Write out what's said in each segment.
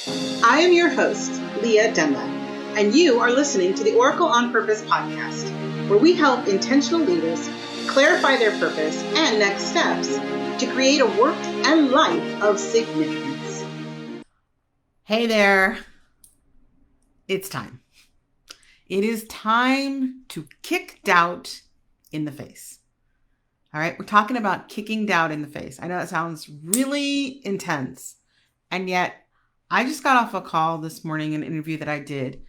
I am your host, Lia Dunlap, and you are listening to the Oracle on Purpose podcast, where we help intentional leaders clarify their purpose and next steps to create a work and life of significance. Hey there. It's time. It is time to kick doubt in the face. All right, we're talking about kicking doubt in the face. I know that sounds really intense, and yet I just got off a call this morning, an interview that I did,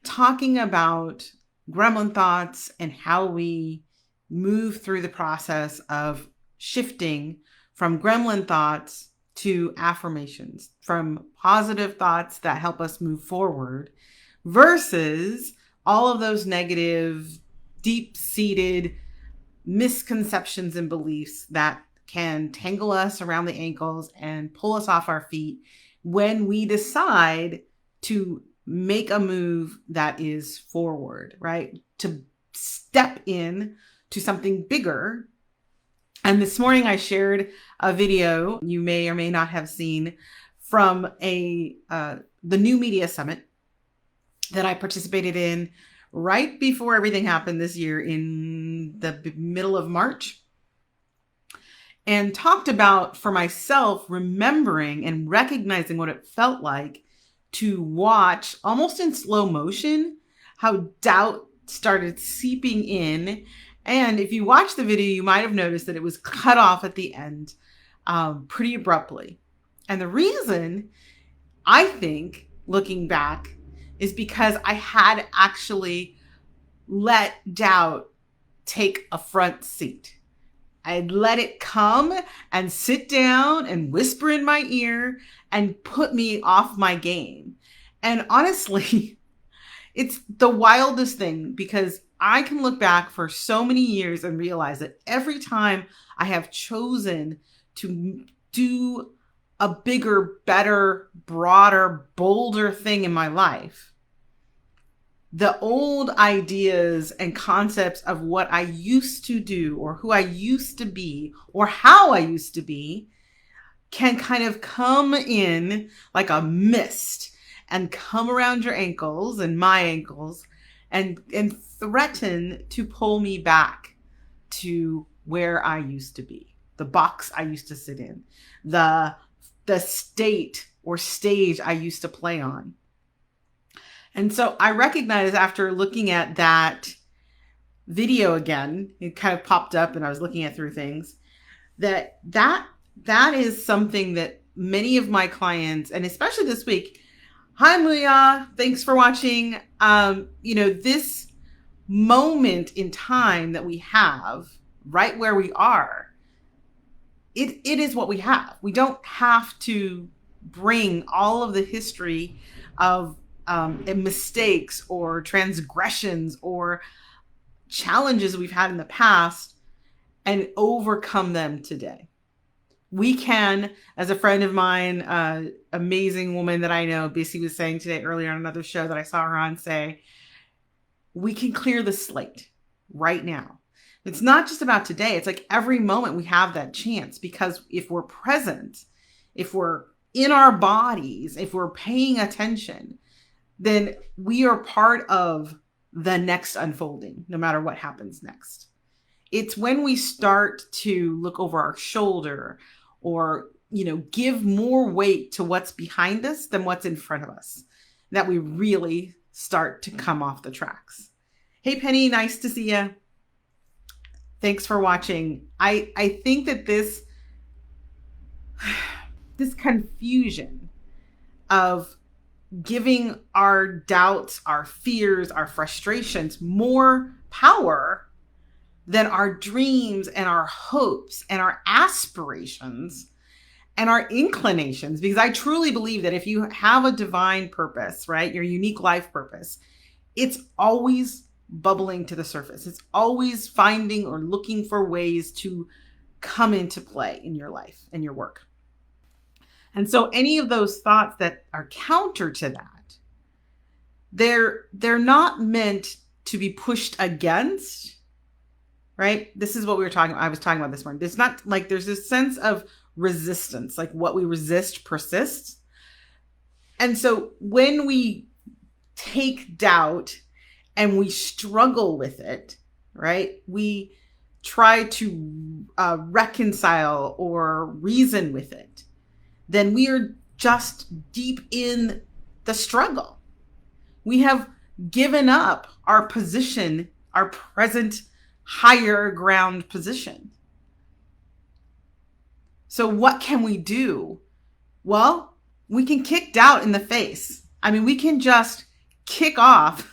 talking about gremlin thoughts and how we move through the process of shifting from gremlin thoughts to affirmations, from positive thoughts that help us move forward versus all of those negative, deep-seated misconceptions and beliefs that can tangle us around the ankles and pull us off our feet when we decide to make a move that is forward, right? To step in to something bigger. And this morning I shared a video you may or may not have seen from the New Media Summit that I participated in right before everything happened this year in the middle of March, and talked about, for myself, remembering and recognizing what it felt like to watch almost in slow motion how doubt started seeping in. And if you watch the video, you might have noticed that it was cut off at the end pretty abruptly. And the reason, I think, looking back, is because I had actually let doubt take a front seat. I'd let it come and sit down and whisper in my ear and put me off my game. And honestly, it's the wildest thing, because I can look back for so many years and realize that every time I have chosen to do a bigger, better, broader, bolder thing in my life, the old ideas and concepts of what I used to do or who I used to be or how I used to be can kind of come in like a mist and come around your ankles and my ankles and threaten to pull me back to where I used to be, the box I used to sit in, the state or stage I used to play on. And so I recognized, after looking at that video again, it kind of popped up and I was looking at through things, that is something that many of my clients, and especially this week, hi Lia, thanks for watching. This moment in time that we have right where we are, it is what we have. We don't have to bring all of the history of mistakes or transgressions or challenges we've had in the past and overcome them today. We can, as a friend of mine, amazing woman that I know, Bissy, was saying today earlier on another show that I saw her on, say, we can clear the slate right now. It's not just about today. It's like every moment we have that chance, because if we're present, if we're in our bodies, if we're paying attention, then we are part of the next unfolding, no matter what happens next. It's when we start to look over our shoulder or, give more weight to what's behind us than what's in front of us, that we really start to come off the tracks. Hey, Penny, nice to see you. Thanks for watching. I think that this confusion of giving our doubts, our fears, our frustrations more power than our dreams and our hopes and our aspirations and our inclinations. Because I truly believe that if you have a divine purpose, right, your unique life purpose, it's always bubbling to the surface. It's always finding or looking for ways to come into play in your life and your work. And so any of those thoughts that are counter to that, they're not meant to be pushed against, right? This is what I was talking about this morning. It's not like there's this sense of resistance, like what we resist persists. And so when we take doubt and we struggle with it, right? We try to reconcile or reason with it, then we are just deep in the struggle. We have given up our position, our present higher ground position. So what can we do? Well, we can kick doubt in the face. I mean, we can just kick off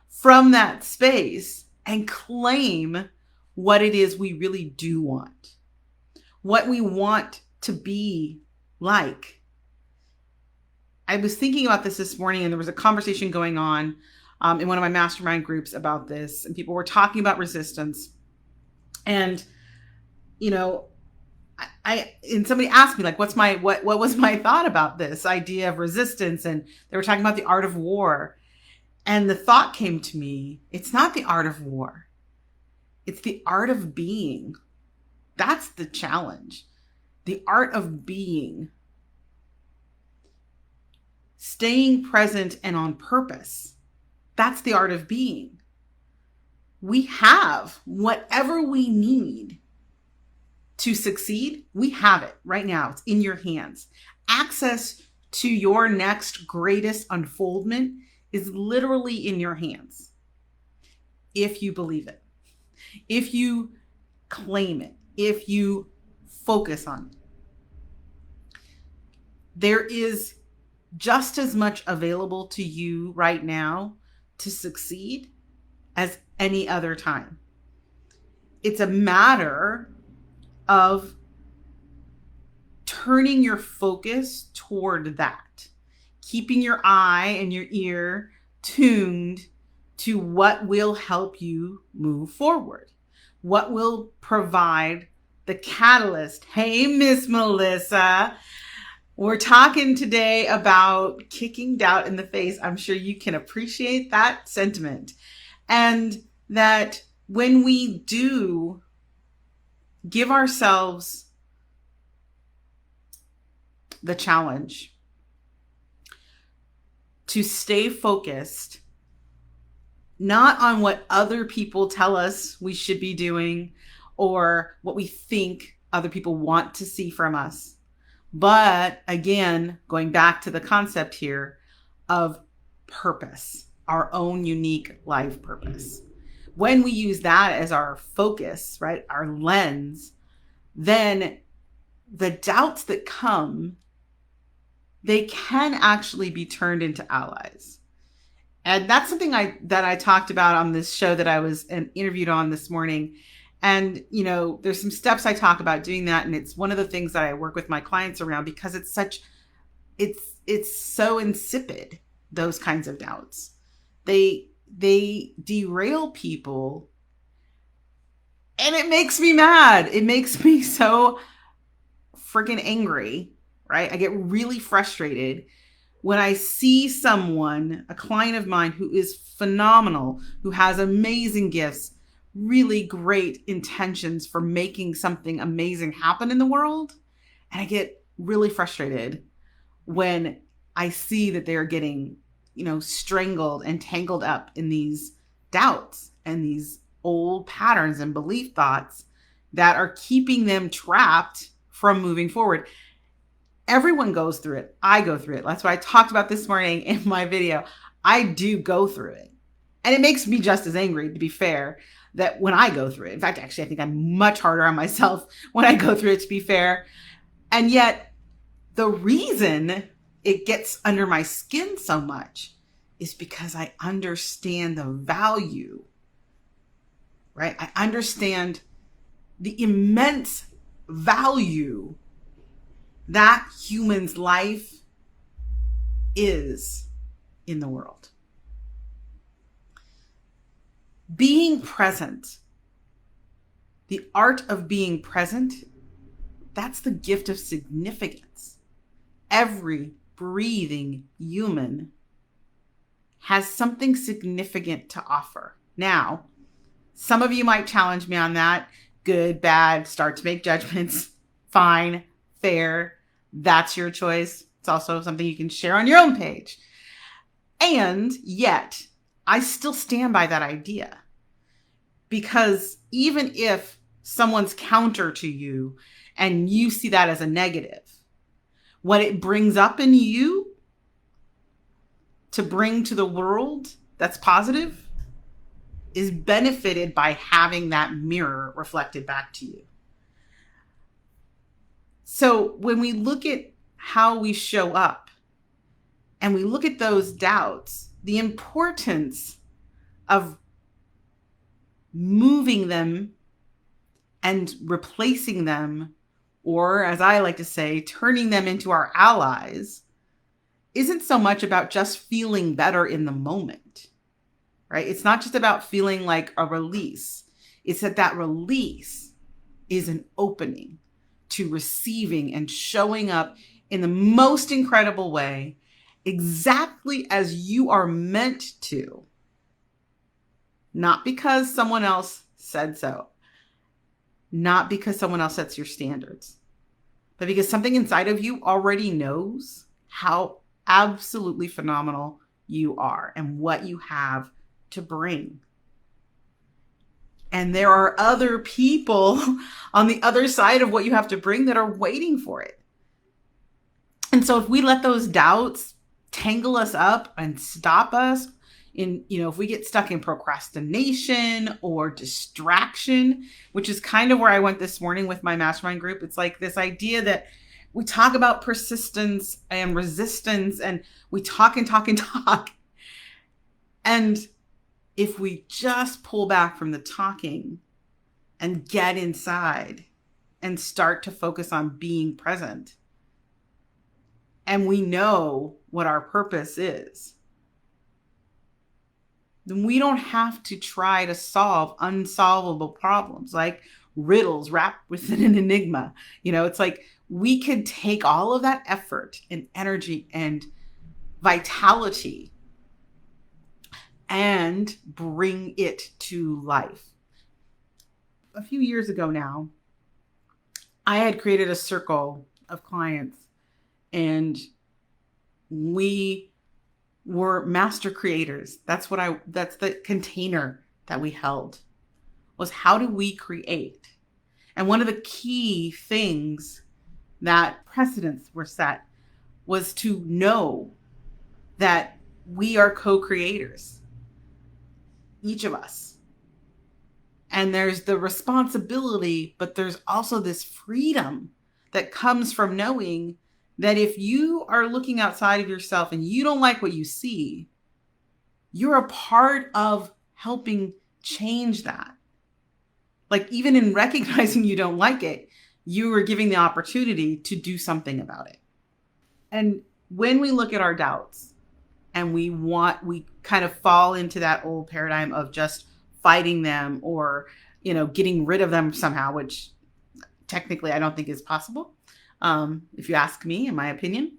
from that space and claim what it is we really do want, what we want to be like. I was thinking about this morning, and there was a conversation going on in one of my mastermind groups about this, and people were talking about resistance. And, you know, and somebody asked me, like, what was my thought about this idea of resistance? And they were talking about the art of war. And the thought came to me, it's not the art of war. It's the art of being. That's the challenge. The art of being. Staying present and on purpose. That's the art of being. We have whatever we need to succeed. We have it right now. It's in your hands. Access to your next greatest unfoldment is literally in your hands. If you believe it, if you claim it, if you focus on it. There is just as much available to you right now to succeed as any other time. It's a matter of turning your focus toward that, keeping your eye and your ear tuned to what will help you move forward, what will provide the catalyst. Hey, Miss Melissa. We're talking today about kicking doubt in the face. I'm sure you can appreciate that sentiment. And that when we do give ourselves the challenge to stay focused, not on what other people tell us we should be doing or what we think other people want to see from us, but again, going back to the concept here of purpose, our own unique life purpose. When we use that as our focus, right, our lens, then the doubts that come, they can actually be turned into allies. And that's something that I talked about on this show that I was interviewed on this morning. And, you know, there's some steps I talk about doing that. And it's one of the things that I work with my clients around because it's so insipid, those kinds of doubts. They derail people, and it makes me mad. It makes me so freaking angry, right? I get really frustrated when I see someone, a client of mine who is phenomenal, who has amazing gifts, really great intentions for making something amazing happen in the world. And I get really frustrated when I see that they're getting, you know, strangled and tangled up in these doubts and these old patterns and belief thoughts that are keeping them trapped from moving forward. Everyone goes through it. I go through it. That's what I talked about this morning in my video. I do go through it. And it makes me just as angry, to be fair, that when I go through it. In fact, actually, I think I'm much harder on myself when I go through it, to be fair. And yet the reason it gets under my skin so much is because I understand the value, right? I understand the immense value that human's life is in the world. Being present, the art of being present, that's the gift of significance. Every breathing human has something significant to offer. Now, some of you might challenge me on that. Good, bad, start to make judgments. Fine, fair. That's your choice. It's also something you can share on your own page. And yet, I still stand by that idea. Because even if someone's counter to you and you see that as a negative, what it brings up in you to bring to the world that's positive is benefited by having that mirror reflected back to you. So when we look at how we show up and we look at those doubts, the importance of moving them and replacing them, or as I like to say, turning them into our allies, isn't so much about just feeling better in the moment, right? It's not just about feeling like a release. It's that release is an opening to receiving and showing up in the most incredible way, exactly as you are meant to. Not because someone else said so. Not because someone else sets your standards. But because something inside of you already knows how absolutely phenomenal you are and what you have to bring. And there are other people on the other side of what you have to bring that are waiting for it. And so if we let those doubts tangle us up and stop us, if we get stuck in procrastination or distraction, which is kind of where I went this morning with my mastermind group. It's like this idea that we talk about persistence and resistance, and we talk and talk and talk. And if we just pull back from the talking and get inside and start to focus on being present, and we know what our purpose is, then we don't have to try to solve unsolvable problems like riddles wrapped within an enigma. It's like we can take all of that effort and energy and vitality and bring it to life. A few years ago now, I had created a circle of clients, and we were master creators. That's the container that we held, was how do we create? And one of the key things that precedents were set was to know that we are co-creators, each of us. And there's the responsibility, but there's also this freedom that comes from knowing that if you are looking outside of yourself and you don't like what you see, you're a part of helping change that. Like even in recognizing you don't like it, you are giving the opportunity to do something about it. And when we look at our doubts and we kind of fall into that old paradigm of just fighting them or, getting rid of them somehow, which technically I don't think is possible. If you ask me, in my opinion,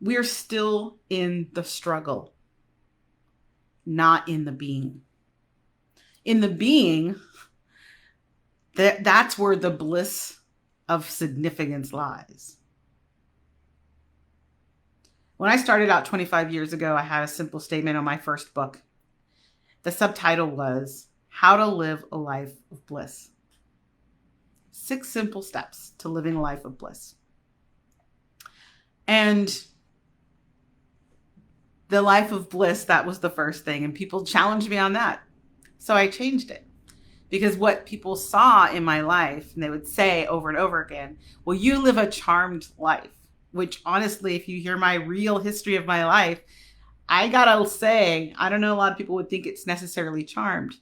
we're still in the struggle, not in the being. In the being, that's where the bliss of significance lies. When I started out 25 years ago, I had a simple statement on my first book. The subtitle was How to Live a Life of Bliss. 6 simple steps to living a life of bliss. And the life of bliss, that was the first thing. And people challenged me on that. So I changed it. Because what people saw in my life, and they would say over and over again, well, you live a charmed life. Which honestly, if you hear my real history of my life, I gotta say, I don't know, a lot of people would think it's necessarily charmed.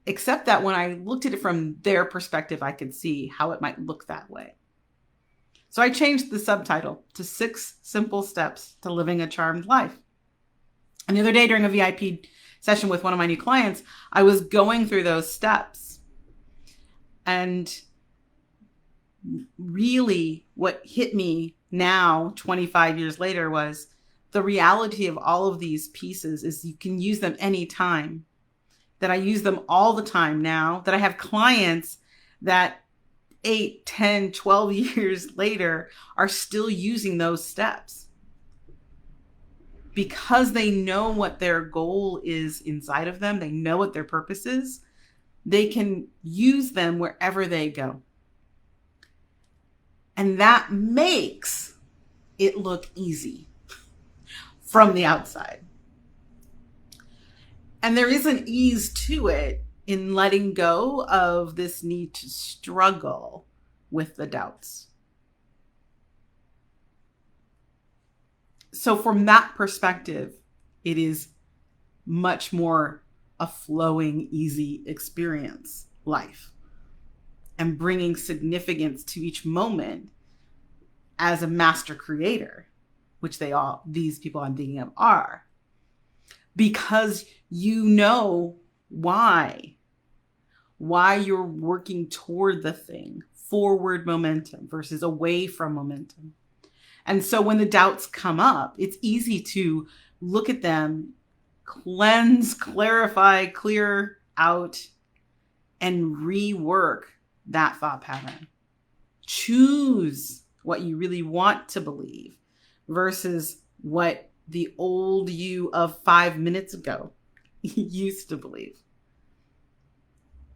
Except that when I looked at it from their perspective, I could see how it might look that way. So I changed the subtitle to 6 simple steps to living a charmed life. And the other day during a VIP session with one of my new clients, I was going through those steps. And really what hit me now, 25 years later, was the reality of all of these pieces is you can use them anytime. That I use them all the time now, that I have clients that 8, 10, 12 years later are still using those steps because they know what their goal is inside of them. They know what their purpose is. They can use them wherever they go. And that makes it look easy from the outside. And there is an ease to it in letting go of this need to struggle with the doubts. So from that perspective, it is much more a flowing, easy experience life and bringing significance to each moment as a master creator, which these people I'm thinking of are, because you know why you're working toward the thing, forward momentum versus away from momentum. And so when the doubts come up, it's easy to look at them, cleanse, clarify, clear out, and rework that thought pattern. Choose what you really want to believe versus what the old you of 5 minutes ago used to believe.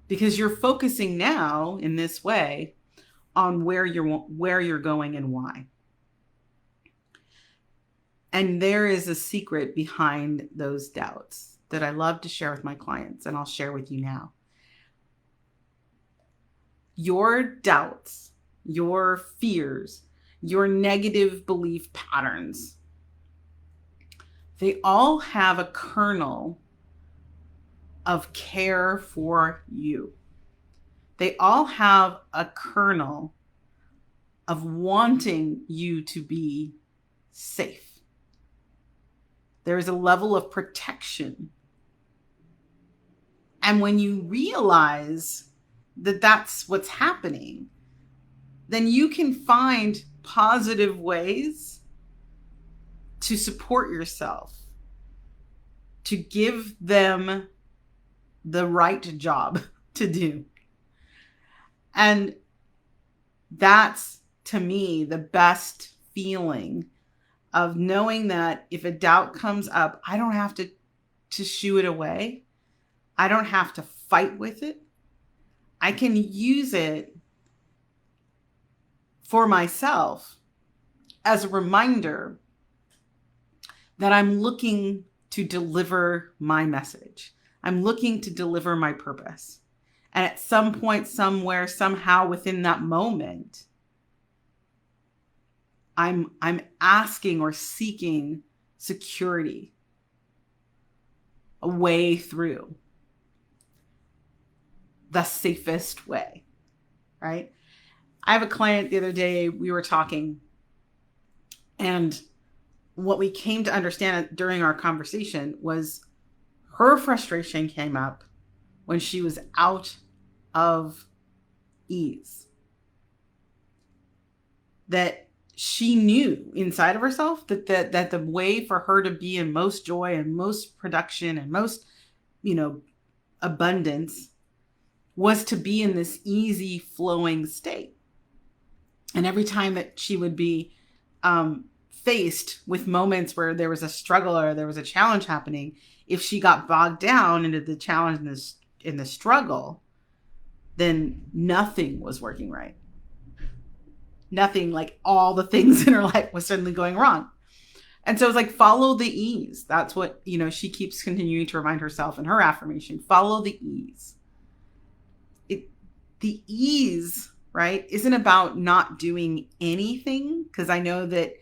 Because you're focusing now in this way on where you're going and why. And there is a secret behind those doubts that I love to share with my clients, and I'll share with you now. Your doubts, your fears, your negative belief patterns, they all have a kernel of care for you. They all have a kernel of wanting you to be safe. There is a level of protection. And when you realize that that's what's happening, then you can find positive ways to support yourself, to give them the right job to do. And that's, to me, the best feeling of knowing that if a doubt comes up, I don't have to shoo it away. I don't have to fight with it. I can use it for myself as a reminder that I'm looking to deliver my message. I'm looking to deliver my purpose. And at some point, somewhere, somehow within that moment, I'm asking or seeking security, a way through, the safest way, right? I have a client the other day, we were talking, and what we came to understand during our conversation was her frustration came up when she was out of ease. That she knew inside of herself that the way for her to be in most joy and most production and most, abundance was to be in this easy flowing state. And every time that she would be faced with moments where there was a struggle or there was a challenge happening, if she got bogged down into the challenge in the struggle, then nothing was working right. Nothing, like all the things in her life was suddenly going wrong. And so it's like, follow the ease. That's what, she keeps continuing to remind herself in her affirmation, follow the ease. The ease, right, isn't about not doing anything. Because I know that,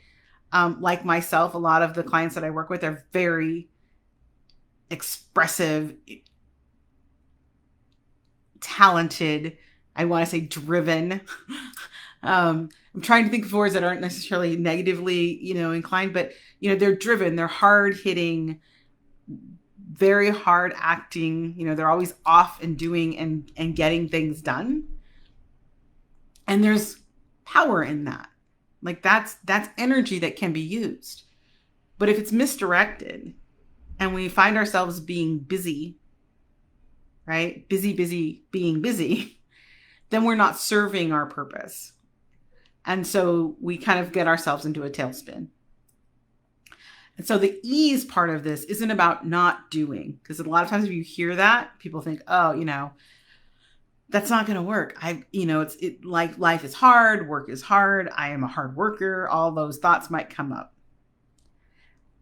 like myself, a lot of the clients that I work with are very expressive, talented, I want to say driven. I'm trying to think of words that aren't necessarily negatively, inclined, but, they're driven, they're hard hitting, very hard acting, they're always off and doing and getting things done. And there's power in that. Like that's energy that can be used. But if it's misdirected and we find ourselves being busy, right? Busy, being busy, then we're not serving our purpose. And so we kind of get ourselves into a tailspin. And so the ease part of this isn't about not doing, because a lot of times if you hear that, people think, oh, that's not going to work. Like life is hard, work is hard. I am a hard worker. All those thoughts might come up.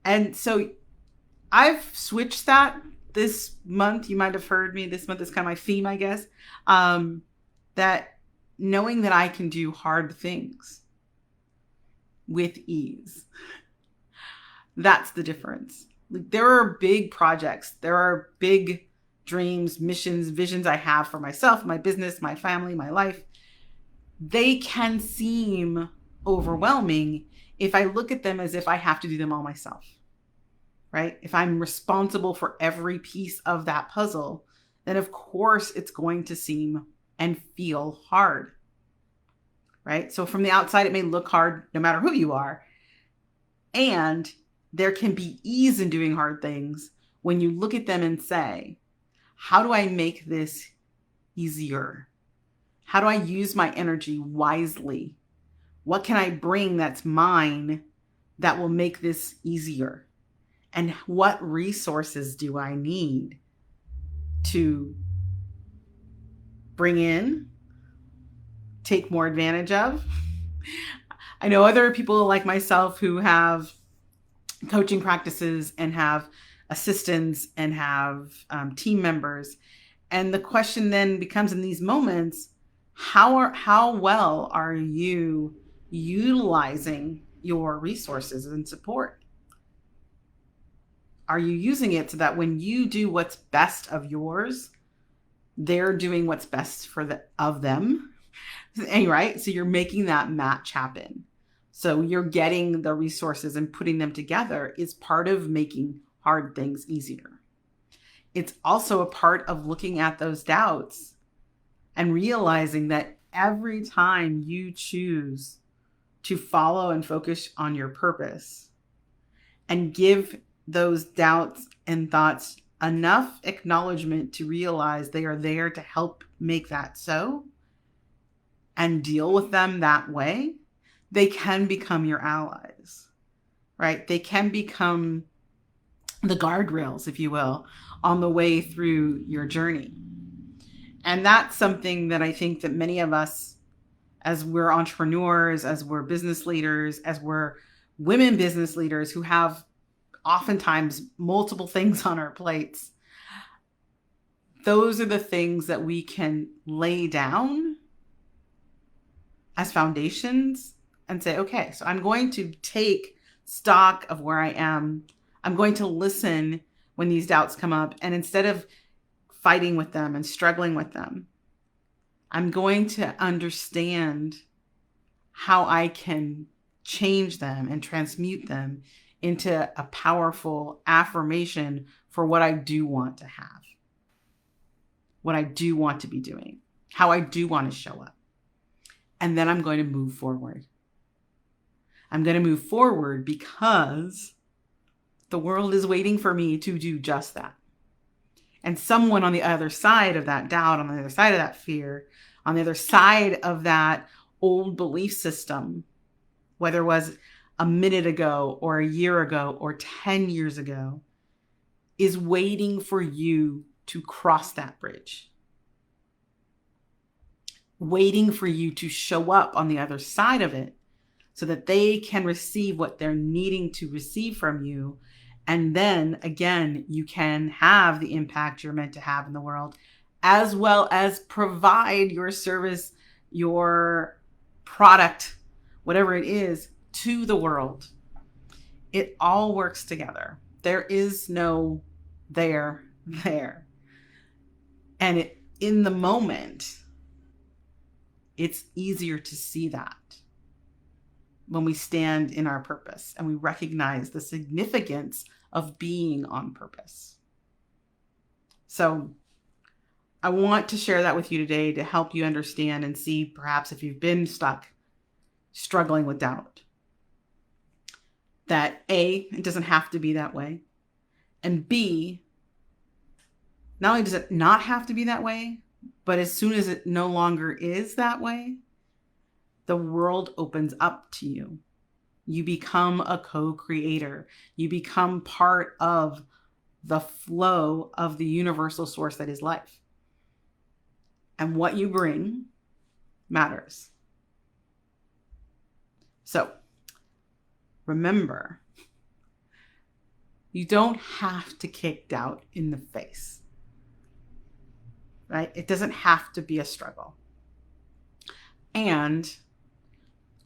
And so I've switched that this month. You might have heard me. This month is kind of my theme, I guess. That knowing that I can do hard things with ease. That's the difference. There are big projects. There are big dreams, missions, visions I have for myself, my business, my family, my life. They can seem overwhelming if I look at them as if I have to do them all myself, right? If I'm responsible for every piece of that puzzle, then of course it's going to seem and feel hard, right? So from the outside, it may look hard no matter who you are. And there can be ease in doing hard things when you look at them and say, how do I make this easier? How do I use my energy wisely? What can I bring that's mine that will make this easier? And what resources do I need to bring in, take more advantage of? I know other people like myself who have coaching practices and have assistants and have team members. And the question then becomes in these moments, how well are you utilizing your resources and support? Are you using it so that when you do what's best of yours, they're doing what's best of them? Right? So you're making that match happen. So you're getting the resources and putting them together is part of making hard things easier. It's also a part of looking at those doubts and realizing that every time you choose to follow and focus on your purpose and give those doubts and thoughts enough acknowledgement to realize they are there to help make that so and deal with them that way, they can become your allies, right? They can become the guardrails, if you will, on the way through your journey. And that's something that I think that many of us, as we're entrepreneurs, as we're business leaders, as we're women business leaders who have oftentimes multiple things on our plates, those are the things that we can lay down as foundations and say, okay, so I'm going to take stock of where I am. I'm going to listen when these doubts come up. And instead of fighting with them and struggling with them, I'm going to understand how I can change them and transmute them into a powerful affirmation for what I do want to have, what I do want to be doing, how I do want to show up. And then I'm going to move forward. I'm going to move forward because the world is waiting for me to do just that. And someone on the other side of that doubt, on the other side of that fear, on the other side of that old belief system, whether it was a minute ago or a year ago or 10 years ago, is waiting for you to cross that bridge. Waiting for you to show up on the other side of it so that they can receive what they're needing to receive from you. And then again, you can have the impact you're meant to have in the world, as well as provide your service, your product, whatever it is, to the world. It all works together. There is no there. And in the moment, it's easier to see that when we stand in our purpose and we recognize the significance of being on purpose. So I want to share that with you today to help you understand and see perhaps if you've been stuck, struggling with doubt, that A, it doesn't have to be that way. And B, not only does it not have to be that way, But as soon as it no longer is that way, the world opens up to you. You become a co-creator. You become part of the flow of the universal source that is life. And what you bring matters. So remember, you don't have to kick doubt in the face, right? It doesn't have to be a struggle. And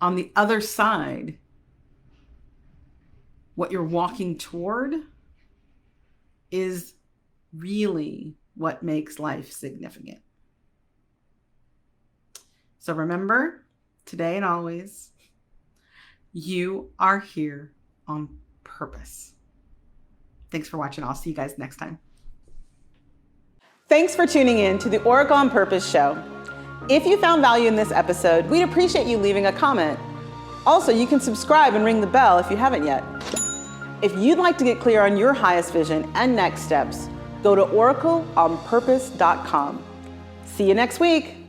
on the other side, what you're walking toward is really what makes life significant. So remember, today and always, you are here on purpose. Thanks for watching. I'll see you guys next time. Thanks for tuning in to the Oracle on Purpose show. If you found value in this episode, we'd appreciate you leaving a comment. Also, you can subscribe and ring the bell if you haven't yet. If you'd like to get clear on your highest vision and next steps, go to oracleonpurpose.com. See you next week.